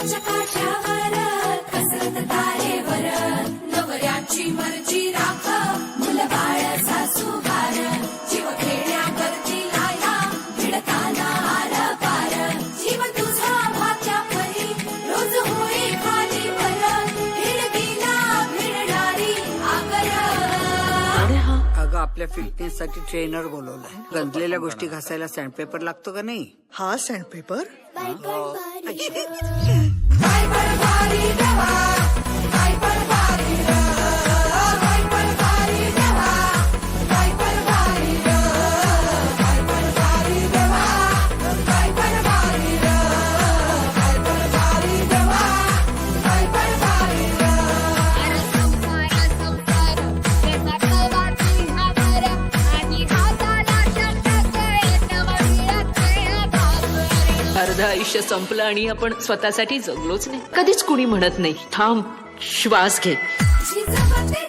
नदीच्या काठावर कसरत तारेवर नवऱ्याची मर्जी राख मुलं बाळ सासू घार जीव खेळण्यावरती लाया भिडताना आर पार जीव तुझा भात्या परी रोज होई खाली वर भिडकीला भिडणारी आगर अगं आपल्या फिटनेस साठी ट्रेनर बोलवलाय. गंजलेल्या गोष्टी घासायला सँडपेपर लागतो का नाही? हा सँडपेपर काय पडभारी देवा काय पडभारी ग काय पडभारी देवा काय पडभारी ग काय पडभारी देवा काय पडभारी ग काय पडभारी देवा काय पडभारी ग अर्ध आयुष्य संपलं आणि आपण स्वतःसाठी जगलोच नाही. कधीच कुणी म्हणत नाही थांब, श्वास घे. जिजाबाई